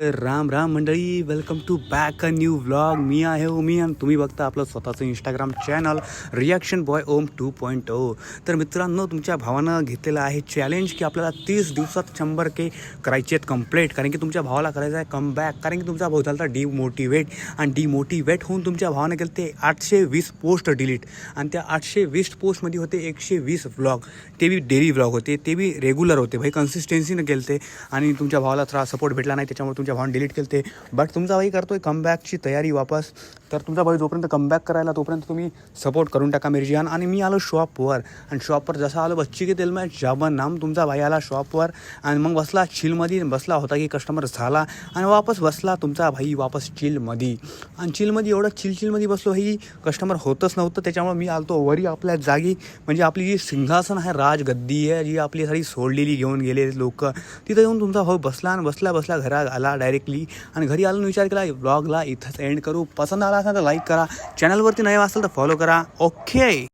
राम राम मंडळी, welcome to back a new vlog. मी आहे ओमी आणि तुम्ही बघता आपलं स्वतःचं Instagram channel reaction boy Om 2.0. तर मित्रांनो, तुमच्या भावानं घेतलेलं आहे चॅलेंज की आपल्याला 30 दिवसात 100K करायचे आहेत कंप्लीट. कारण की तुमच्या भावाला करायचं आहे कमबॅक. कारण की तुमचा भाऊ झाला डिमोटिवेट आणि डिमोटिवेट होऊन तुमच्या भावाने केलं ते 820 पोस्ट डिलीट. आणि त्या 820 पोस्टमध्ये होते 120 व्लॉग. ते बी डेली व्लॉग होते, ते बी रेग्युलर होते. भाई कन्सिस्टन्सीनं केलं ते आणि तुमच्या भावाला थोडा सपोर्ट भेटला नाही, त्याच्यामुळे तुमच्या भावाने डिलीट केलं ते. बट तुमचा भाई करतोय कमबॅकची तयारी वापस. तर तुमचा भाई जोपर्यंत कमबॅक करायला तोपर्यंत तुम्ही सपोर्ट करून टाका मिर्जियान. आणि मी आलो शॉपवर आणि शॉपवर जसं आलो बच्ची के तेल में जाबन नाम तुमचा भाई आला शॉपवर आणि मग बसला चिलमध्ये. बसला होता की कस्टमर झाला आणि वापस बसला तुमचा भाई वापस चिलमध्ये. आणि चिलमध्ये एवढं चिलमध्ये बसलो, ही कस्टमर होतच नव्हतं. त्याच्यामुळे मी आलतो वरी आपल्या जागी, म्हणजे आपली जी सिंहासन आहे, राजगद्दी आहे जी आपली सारी सोडलेली घेऊन गेले लोक, तिथं येऊन तुमचा भाऊ बसला आणि बसल्या घरात आला डायरेक्टली. आणि घरी आलो विचार केला ब्लॉगला इथंच एंड करू. पसंत आला असेल तर लाईक करा, चॅनलवरती नाही असेल तर फॉलो करा. ओके.